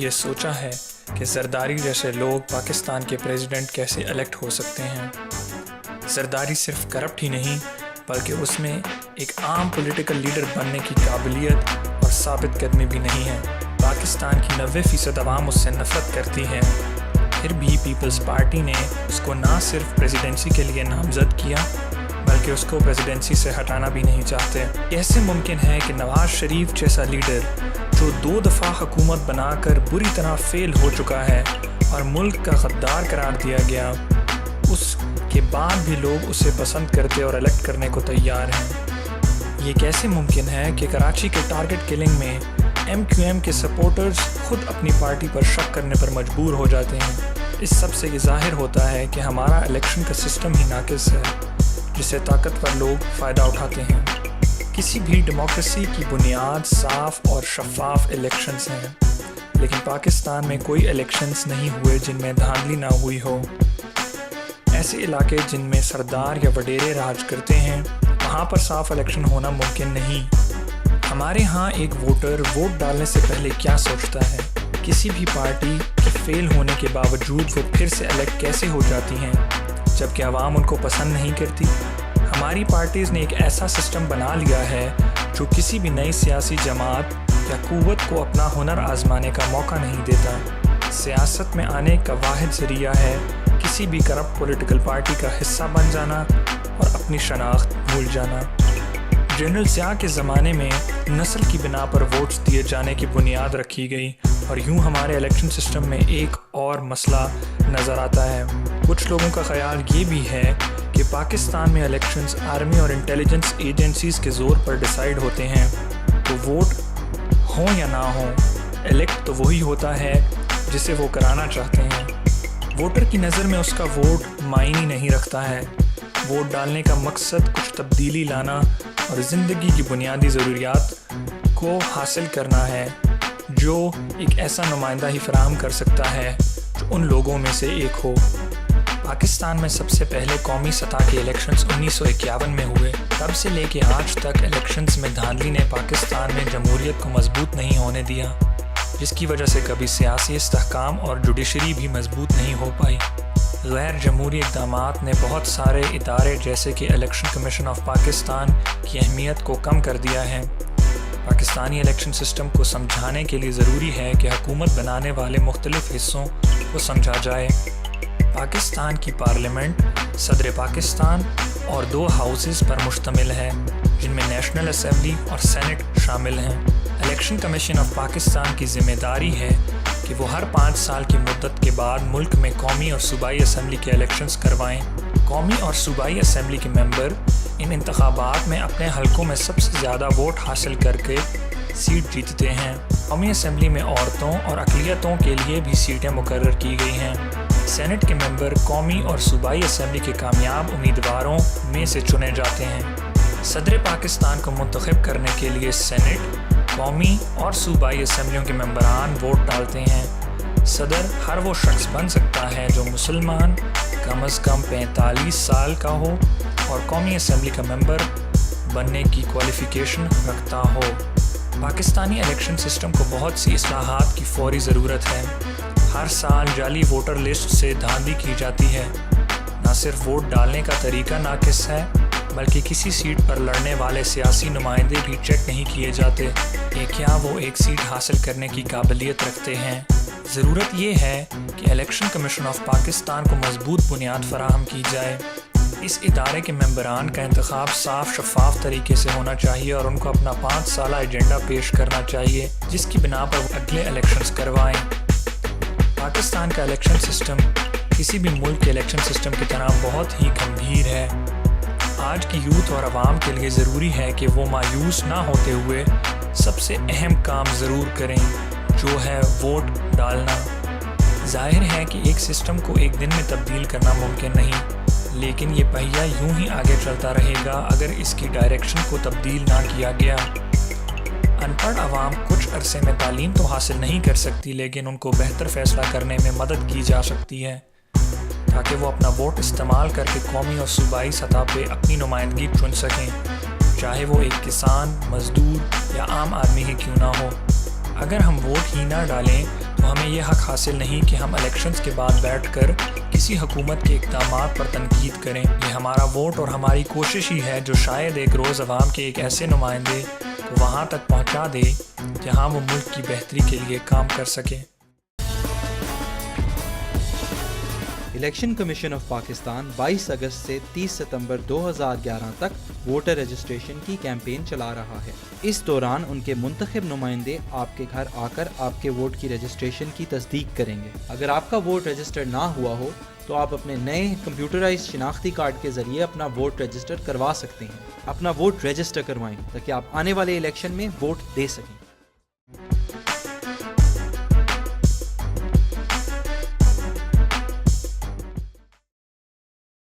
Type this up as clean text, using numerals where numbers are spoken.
یہ سوچا ہے کہ زرداری جیسے لوگ پاکستان کے پریزیڈنٹ کیسے الیکٹ ہو سکتے ہیں؟ زرداری صرف کرپٹ ہی نہیں بلکہ اس میں ایک عام پولیٹیکل لیڈر بننے کی قابلیت اور ثابت قدمی بھی نہیں ہے۔ پاکستان کی 90% عوام اس سے نفرت کرتی ہے، پھر بھی پیپلز پارٹی نے اس کو نہ صرف پریزیڈنسی کے لیے نامزد کیا بلکہ اس کو پریزیڈنسی سے ہٹانا بھی نہیں چاہتے۔ کیسے ممکن ہے کہ نواز شریف جیسا لیڈر جو 2 دفعہ حکومت بنا کر بری طرح فیل ہو چکا ہے اور ملک کا غدار قرار دیا گیا، اس کے بعد بھی لوگ اسے پسند کرتے اور الیکٹ کرنے کو تیار ہیں؟ یہ کیسے ممکن ہے کہ کراچی کے ٹارگٹ کلنگ میں MQM کے سپورٹرز خود اپنی پارٹی پر شک کرنے پر مجبور ہو جاتے ہیں؟ اس سب سے یہ ظاہر ہوتا ہے کہ ہمارا الیکشن کا سسٹم ہی ناقص ہے جسے طاقتور لوگ فائدہ اٹھاتے ہیں۔ کسی بھی ڈیموکریسی کی بنیاد صاف اور شفاف الیکشنز ہیں، لیکن پاکستان میں کوئی الیکشنز نہیں ہوئے جن میں دھاندلی نہ ہوئی ہو۔ ایسے علاقے جن میں سردار یا وڈیرے راج کرتے ہیں وہاں پر صاف الیکشن ہونا ممکن نہیں۔ ہمارے ہاں ایک ووٹر ووٹ ڈالنے سے پہلے کیا سوچتا ہے؟ کسی بھی پارٹی کے فیل ہونے کے باوجود وہ پھر سے الیکٹ کیسے ہو جاتی ہیں جبکہ عوام ان کو پسند نہیں کرتی؟ ہماری پارٹیز نے ایک ایسا سسٹم بنا لیا ہے جو کسی بھی نئی سیاسی جماعت یا قوت کو اپنا ہنر آزمانے کا موقع نہیں دیتا۔ سیاست میں آنے کا واحد ذریعہ ہے کسی بھی کرپٹ پولیٹیکل پارٹی کا حصہ بن جانا اور اپنی شناخت بھول جانا۔ جنرل ضیاء کے زمانے میں نسل کی بنا پر ووٹس دیے جانے کی بنیاد رکھی گئی، اور یوں ہمارے الیکشن سسٹم میں ایک اور مسئلہ نظر آتا ہے۔ کچھ لوگوں کا خیال یہ بھی ہے کہ پاکستان میں الیکشنز آرمی اور انٹیلیجنس ایجنسیز کے زور پر ڈیسائیڈ ہوتے ہیں، تو ووٹ ہوں یا نہ ہوں الیکٹ تو وہی ہوتا ہے جسے وہ کرانا چاہتے ہیں۔ ووٹر کی نظر میں اس کا ووٹ معنی نہیں رکھتا ہے۔ ووٹ ڈالنے کا مقصد کچھ تبدیلی لانا اور زندگی کی بنیادی ضروریات کو حاصل کرنا ہے، جو ایک ایسا نمائندہ ہی فراہم کر سکتا ہے جو ان لوگوں میں سے ایک ہو۔ پاکستان میں سب سے پہلے قومی سطح کے الیکشنز 1951 میں ہوئے۔ تب سے لے کے آج تک الیکشنز میں دھاندلی نے پاکستان میں جمہوریت کو مضبوط نہیں ہونے دیا، جس کی وجہ سے کبھی سیاسی استحکام اور جوڈیشری بھی مضبوط نہیں ہو پائی۔ غیر جمہوری اقدامات نے بہت سارے ادارے جیسے کہ الیکشن کمیشن آف پاکستان کی اہمیت کو کم کر دیا ہے۔ پاکستانی الیکشن سسٹم کو سمجھانے کے لیے ضروری ہے کہ حکومت بنانے والے مختلف حصوں کو سمجھا جائے۔ پاکستان کی پارلیمنٹ صدر پاکستان اور 2 ہاؤسز پر مشتمل ہے جن میں نیشنل اسمبلی اور سینٹ شامل ہیں۔ الیکشن کمیشن آف پاکستان کی ذمہ داری ہے کہ وہ ہر 5 سال کی مدت کے بعد ملک میں قومی اور صوبائی اسمبلی کے الیکشنز کروائیں۔ قومی اور صوبائی اسمبلی کے ممبر ان انتخابات میں اپنے حلقوں میں سب سے زیادہ ووٹ حاصل کر کے سیٹ جیتتے ہیں۔ قومی اسمبلی میں عورتوں اور اقلیتوں کے لیے بھی سیٹیں مقرر کی گئی ہیں۔ سینٹ کے ممبر قومی اور صوبائی اسمبلی کے کامیاب امیدواروں میں سے چنے جاتے ہیں۔ صدر پاکستان کو منتخب کرنے کے لیے سینٹ، قومی اور صوبائی اسمبلیوں کے ممبران ووٹ ڈالتے ہیں۔ صدر ہر وہ شخص بن سکتا ہے جو مسلمان، کم از کم 45 سال کا ہو اور قومی اسمبلی کا ممبر بننے کی کوالیفیکیشن رکھتا ہو۔ پاکستانی الیکشن سسٹم کو بہت سی اصلاحات کی فوری ضرورت ہے۔ ہر سال جعلی ووٹر لسٹ سے دھاندلی کی جاتی ہے۔ نہ صرف ووٹ ڈالنے کا طریقہ ناقص ہے بلکہ کسی سیٹ پر لڑنے والے سیاسی نمائندے بھی چیک نہیں کیے جاتے کہ کیا وہ ایک سیٹ حاصل کرنے کی قابلیت رکھتے ہیں۔ ضرورت یہ ہے کہ الیکشن کمیشن آف پاکستان کو مضبوط بنیاد فراہم کی جائے۔ اس ادارے کے ممبران کا انتخاب صاف شفاف طریقے سے ہونا چاہیے اور ان کو اپنا 5 سالہ ایجنڈا پیش کرنا چاہیے جس کی بنا پر وہ اگلے الیکشنز کروائیں۔ پاکستان کا الیکشن سسٹم کسی بھی ملک کے الیکشن سسٹم کی طرح بہت ہی گمبھیر ہے۔ آج کی یوتھ اور عوام کے لیے ضروری ہے کہ وہ مایوس نہ ہوتے ہوئے سب سے اہم کام ضرور کریں، جو ہے ووٹ ڈالنا۔ ظاہر ہے کہ ایک سسٹم کو ایک دن میں تبدیل کرنا ممکن نہیں، لیکن یہ پہیہ یوں ہی آگے چلتا رہے گا اگر اس کی ڈائریکشن کو تبدیل نہ کیا گیا۔ ان پڑھ عوام کچھ عرصے میں تعلیم تو حاصل نہیں کر سکتی، لیکن ان کو بہتر فیصلہ کرنے میں مدد کی جا سکتی ہے تاکہ وہ اپنا ووٹ استعمال کر کے قومی اور صوبائی سطح پہ اپنی نمائندگی چن سکیں، چاہے وہ ایک کسان، مزدور یا عام آدمی ہی کیوں نہ ہو۔ اگر ہم ووٹ ہی نہ ڈالیں تو تو ہمیں یہ حق حاصل نہیں کہ ہم الیکشنز کے بعد بیٹھ کر کسی حکومت کے اقدامات پر تنقید کریں. یہ ہمارا ووٹ اور ہماری کوشش ہی ہے جو شاید ایک روز عوام کے ایک ایسے نمائندے کو وہاں تک پہنچا دے جہاں وہ ملک کی بہتری کے لیے کام کر سکے. الیکشن کمیشن آف پاکستان 22 اگست سے 30 ستمبر 2011 تک ووٹر رجسٹریشن کی کیمپین چلا رہا ہے. اس دوران ان کے منتخب نمائندے آپ کے گھر آ کر آپ کے ووٹ کی رجسٹریشن کی تصدیق کریں گے. اگر آپ کا ووٹ رجسٹر نہ ہوا ہو تو آپ اپنے نئے کمپیوٹرائز شناختی کارڈ کے ذریعے اپنا ووٹ رجسٹر کروا سکتے ہیں. اپنا ووٹ رجسٹر کروائیں تاکہ آپ آنے والے الیکشن میں ووٹ دے سکیں.